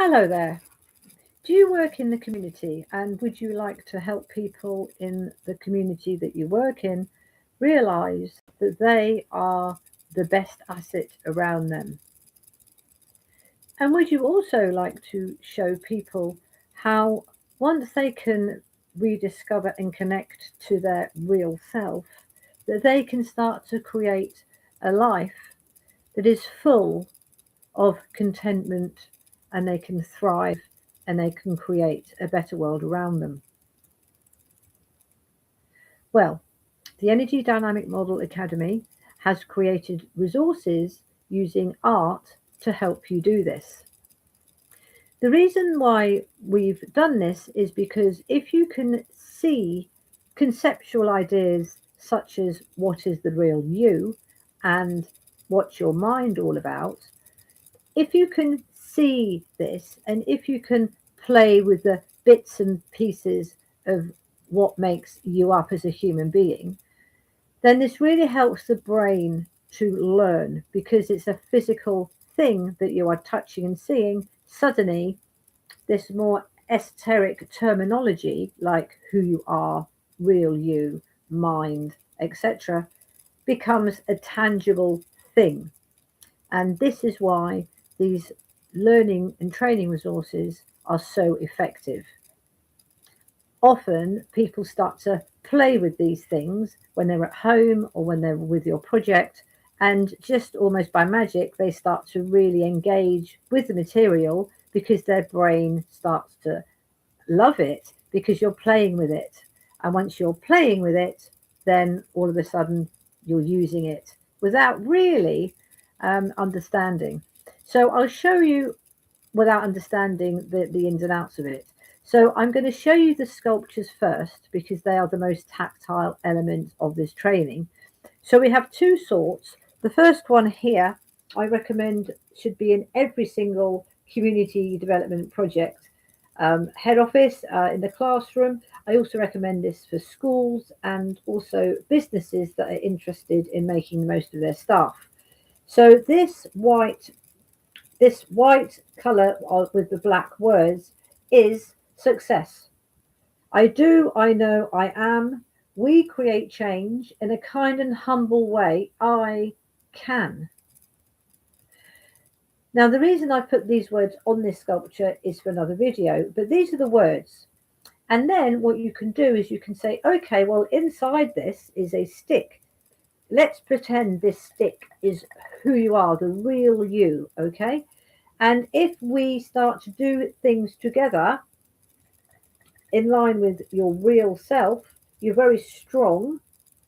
Hello there. Do you work in the community and would you like to help people in the community that you work in realize that they are the best asset around them? And would you also like to show people how once they can rediscover and connect to their real self, that they can start to create a life that is full of contentment and they can thrive and they can create a better world around them. Well, the Energy Dynamic Model Academy has created resources using art to help you do this. The reason why we've done this is because if you can see conceptual ideas such as what is the real you and what's your mind all about, if you can see this and if you can play with the bits and pieces of what makes you up as a human being, then this really helps the brain to learn because it's a physical thing that you are touching and seeing. Suddenly, this more esoteric terminology like who you are, real you, mind, etc., becomes a tangible thing. And this is why these learning and training resources are so effective. Often people start to play with these things when they're at home or when they're with your project, and just almost by magic, they start to really engage with the material because their brain starts to love it because you're playing with it. And once you're playing with it, then all of a sudden you're using it without really understanding. So I'll show you without understanding the ins and outs of it. So I'm going to show you the sculptures first because they are the most tactile element of this training. So we have two sorts. The first one here, I recommend should be in every single community development project head office, in the classroom. I also recommend this for schools and also businesses that are interested in making the most of their staff. So this white color with the black words is success. I do, I know, I am. We create change in a kind and humble way. I can. Now, the reason I put these words on this sculpture is for another video, but these are the words. And then what you can do is you can say, okay, well, inside this is a stick. Let's pretend this stick is who you are, the real you, okay? And if we start to do things together in line with your real self, you're very strong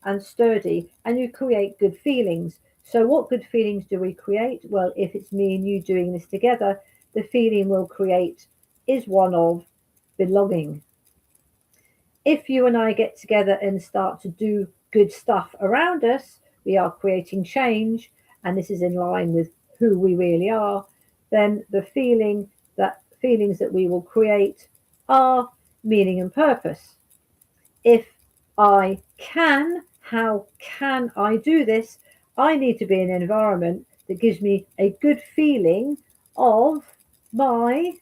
and sturdy and you create good feelings. So, what good feelings do we create? Well, if it's me and you doing this together, the feeling we'll create is one of belonging. If you and I get together and start to do good stuff around us, we are creating change, and this is in line with who we really are, then the feelings that we will create are meaning and purpose. If I can, how can I do this? I need to be in an environment that gives me a good feeling of my,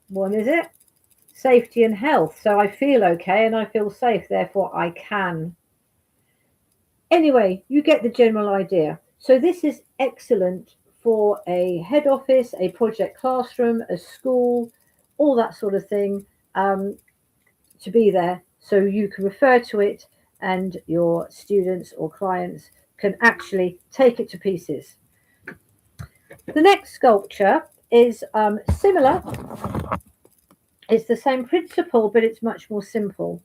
what is it? Safety and health. So I feel okay and I feel safe, therefore I can. Anyway, you get the general idea. So this is excellent for a head office, a project classroom, a school, all that sort of thing, to be there so you can refer to it and your students or clients can actually take it to pieces. The next sculpture is similar. It's the same principle, but it's much more simple.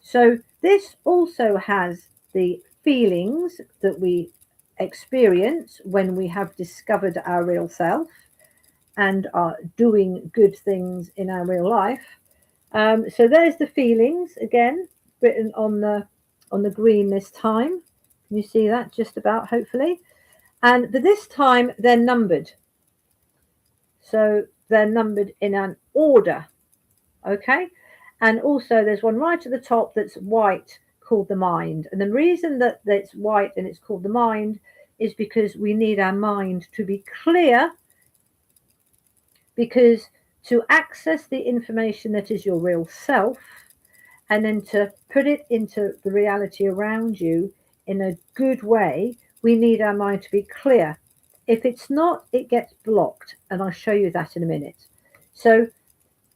So this also has the feelings that we experience when we have discovered our real self and are doing good things in our real life. So there's the feelings again, written on the green this time. Can you see that just about, hopefully? And but this time they're numbered. So they're numbered in an order. Okay. And also there's one right at the top that's white called the mind. And the reason that it's white and it's called the mind is because we need our mind to be clear because to access the information that is your real self and then to put it into the reality around you in a good way, we need our mind to be clear. If it's not, it gets blocked, and I'll show you that in a minute. So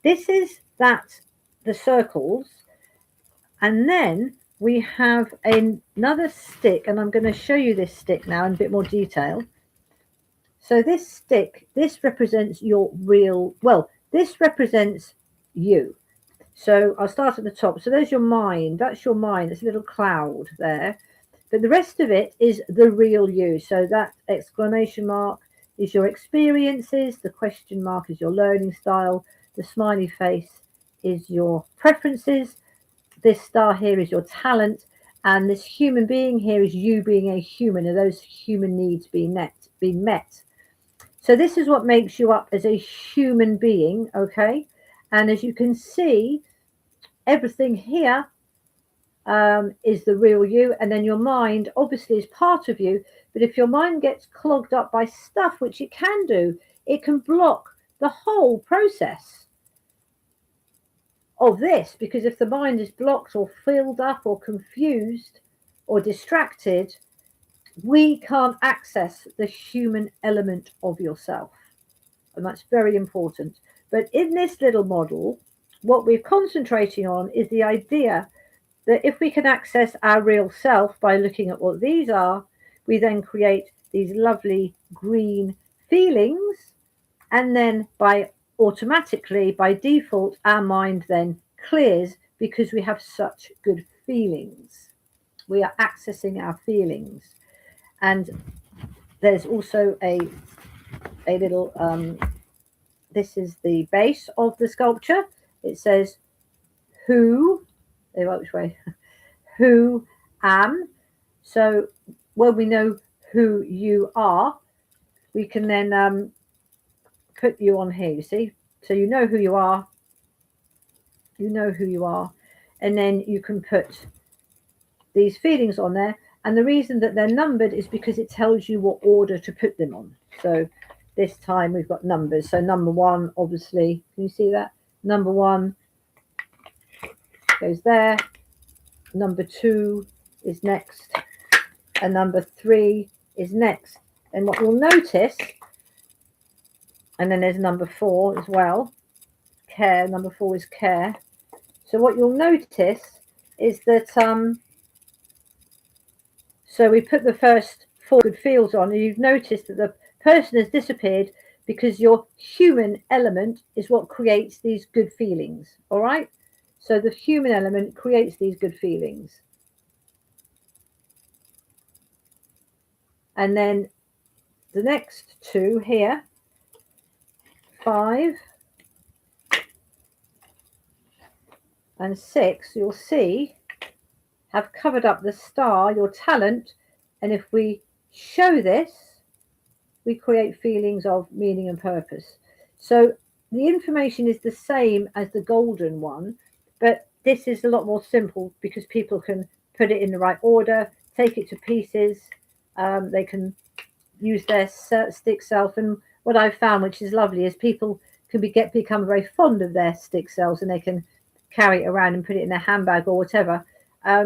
this is the circles, and then we have another stick, and I'm going to show you this stick now in a bit more detail. So this stick, this represents your real, well, this represents you. So I'll start at the top. So there's your mind. That's your mind. It's a little cloud there. But the rest of it is the real you. So that exclamation mark is your experiences. The question mark is your learning style. The smiley face is your preferences. This star here is your talent. And this human being here is you being a human, and those human needs being met. So this is what makes you up as a human being, okay? And as you can see, everything here is the real you, and then your mind obviously is part of you. But if your mind gets clogged up by stuff, which it can do, it can block the whole process of this, because if the mind is blocked or filled up or confused or distracted, we can't access the human element of yourself. And that's very important. But in this little model, what we're concentrating on is the idea that if we can access our real self by looking at what these are, we then create these lovely green feelings. And then automatically, by default, our mind then clears because we have such good feelings. We are accessing our feelings. And there's also a little, this is the base of the sculpture. It says, who am. So when we know who you are, we can then put you on here, you see. So you know who you are. You know who you are. And then you can put these feelings on there. And the reason that they're numbered is because it tells you what order to put them on. So this time we've got numbers. So number 1, obviously, can you see that? Number 1 goes there. Number 2 is next. And number 3 is next. And what you'll notice, and then there's number 4 as well. Care, number 4 is care. So what you'll notice is that so we put the first 4 good feels on, and you've noticed that the person has disappeared because your human element is what creates these good feelings. All right. So the human element creates these good feelings. And then the next 2 here, 5 and 6, you'll see, have covered up the star, your talent. And if we show this, we create feelings of meaning and purpose. So the information is the same as the golden one, but this is a lot more simple because people can put it in the right order, take it to pieces. They can use their stick self. And what I've found, which is lovely, is people can become very fond of their stick selves, and they can carry it around and put it in their handbag or whatever,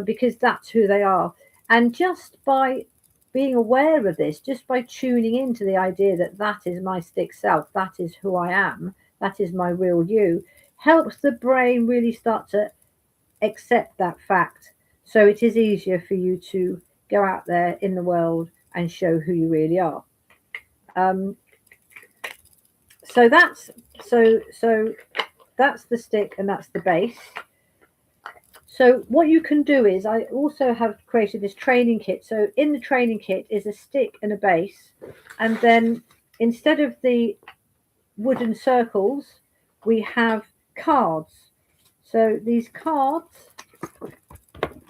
because that's who they are. And just by being aware of this, just by tuning into the idea that that is my stick self, that is who I am, that is my real you, helps the brain really start to accept that fact. So it is easier for you to go out there in the world and show who you really are. So that's the stick, and that's the base. So what you can do is, I also have created this training kit. So in the training kit is a stick and a base. And then instead of the wooden circles, we have cards. So these cards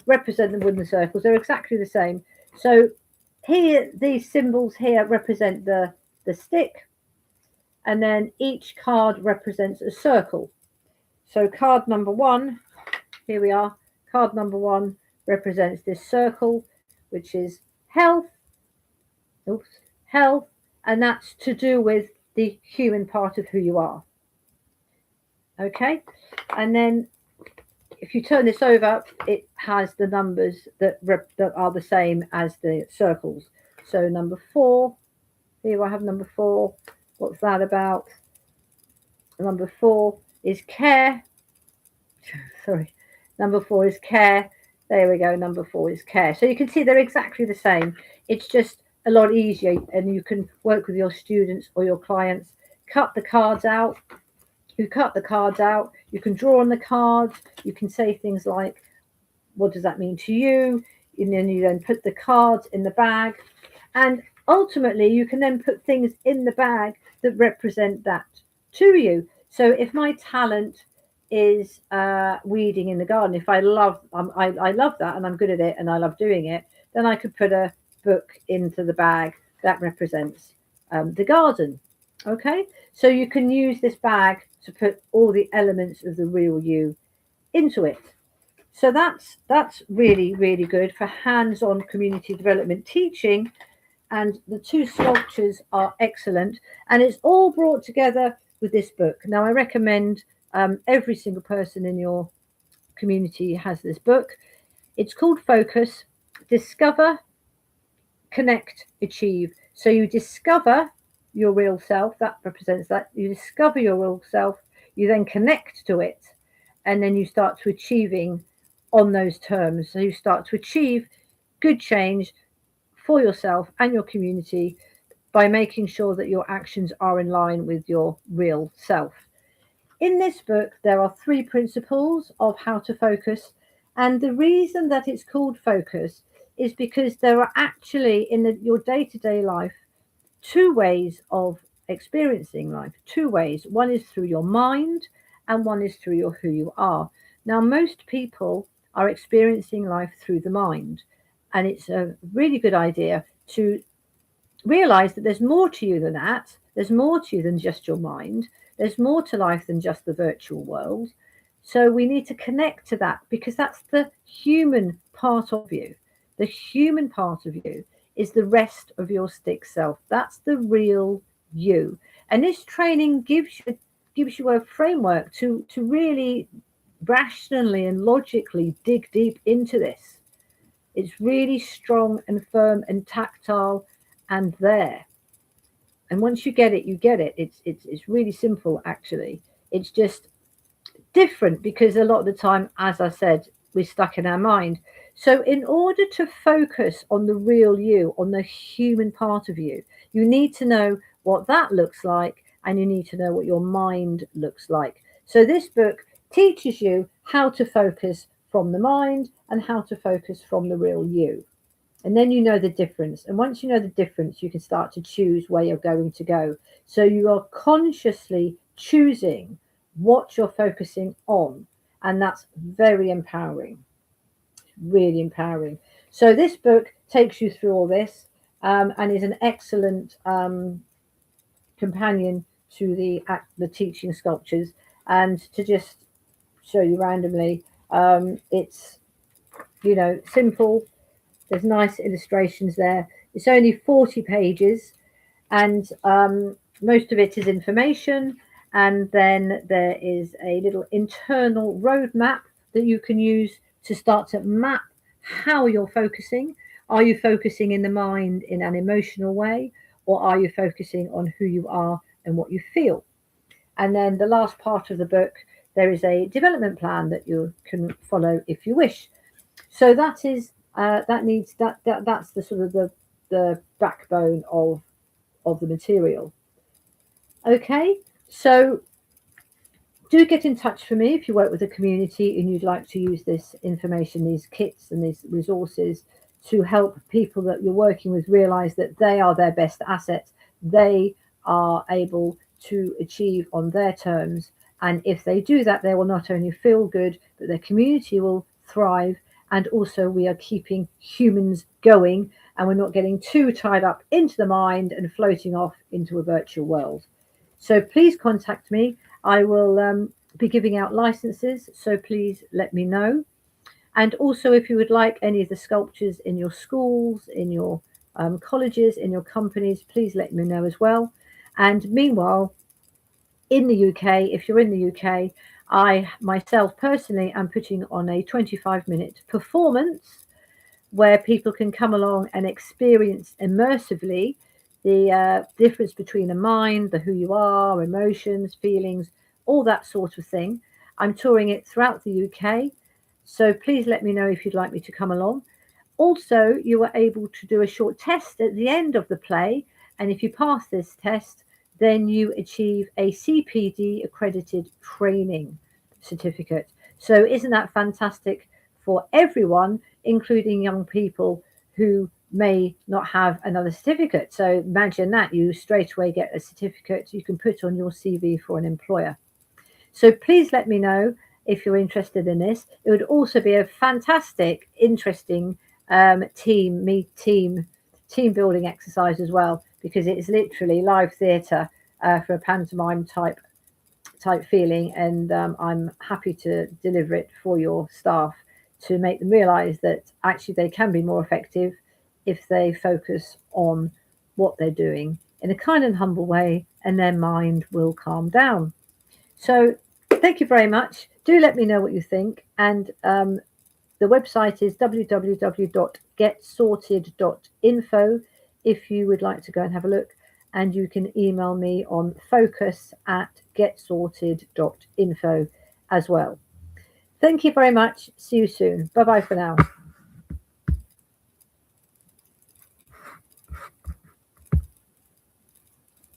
represent the wooden circles. They're exactly the same. So here, these symbols here represent the stick. And then each card represents a circle. So card number 1, here we are. Card number 1 represents this circle, which is health. Health, and that's to do with the human part of who you are. Okay, and then if you turn this over, it has the numbers that are the same as the circles. So number 4, here I have number 4. What's that about? Number 4 is care. Sorry, number 4 is care. There we go. Number 4 is care. So you can see they're exactly the same. It's just a lot easier, and you can work with your students or your clients. Cut the cards out. You cut the cards out. You can draw on the cards. You can say things like, what does that mean to you? And then you then put the cards in the bag. And ultimately, you can then put things in the bag that represent that to you. So if my talent is weeding in the garden, if I love that and I'm good at it and I love doing it, then I could put a book into the bag that represents the garden. Okay, so you can use this bag to put all the elements of the real you into it. So that's really, really good for hands-on community development teaching. And the 2 sculptures are excellent. And it's all brought together with this book. Now, I recommend every single person in your community has this book. It's called Focus, Discover, Connect, Achieve. So you discover your real self, that represents that. You discover your real self, you then connect to it, and then you start to achieving on those terms. So you start to achieve good change for yourself and your community by making sure that your actions are in line with your real self. In this book, there are 3 principles of how to focus. And the reason that it's called Focus is because there are actually in your day-to-day life 2 ways of experiencing life, 2 ways. One is through your mind and one is through your who you are. Now, most people are experiencing life through the mind, and it's a really good idea to realize that there's more to you than that. There's more to you than just your mind. There's more to life than just the virtual world. So we need to connect to that, because that's the human part of you. The human part of you is the rest of your stick self. That's the real you. And this training gives you a framework to really rationally and logically dig deep into this. It's really strong and firm and tactile and there. And once you get it, you get it. It's really simple, actually. It's just different because a lot of the time, as I said, we're stuck in our mind. So in order to focus on the real you, on the human part of you, you need to know what that looks like, and you need to know what your mind looks like. So this book teaches you how to focus from the mind and how to focus from the real you. And then you know the difference. And once you know the difference, you can start to choose where you're going to go. So you are consciously choosing what you're focusing on. And that's very empowering, really empowering. So this book takes you through all this and is an excellent companion to the teaching sculptures. And to just show you randomly, it's, simple. There's nice illustrations there. It's only 40 pages, and most of it is information. And then there is a little internal roadmap that you can use to start to map how you're focusing. Are you focusing in the mind in an emotional way, or are you focusing on who you are and what you feel? And then the last part of the book, there is a development plan that you can follow if you wish. So that is that's the sort of the backbone of the material. Okay, so do get in touch for me if you work with a community and you'd like to use this information, these kits and these resources to help people that you're working with realize that they are their best asset. They are able to achieve on their terms, and if they do that, they will not only feel good, but their community will thrive. And also we are keeping humans going, and we're not getting too tied up into the mind and floating off into a virtual world. So please contact me. I will be giving out licenses, so please let me know. And also, if you would like any of the sculptures in your schools, in your colleges, in your companies, please let me know as well. And meanwhile, in the UK, if you're in the UK, I myself personally am putting on a 25-minute performance where people can come along and experience immersively the difference between the mind, the who you are, emotions, feelings, all that sort of thing. I'm touring it throughout the UK, so please let me know if you'd like me to come along. Also, you are able to do a short test at the end of the play, and if you pass this test, then you achieve a CPD accredited training certificate. So, isn't that fantastic for everyone, including young people who may not have another certificate? So, imagine that you straight away get a certificate you can put on your CV for an employer. So, please let me know if you're interested in this. It would also be a fantastic, interesting team building exercise as well, because it's literally live theatre for a pantomime type feeling, and I'm happy to deliver it for your staff to make them realise that actually they can be more effective if they focus on what they're doing in a kind and humble way, and their mind will calm down. So, thank you very much. Do let me know what you think, and the website is www.getsorted.info if you would like to go and have a look. And you can email me on focus@getsorted.info as well. Thank you very much. See you soon. Bye bye for now.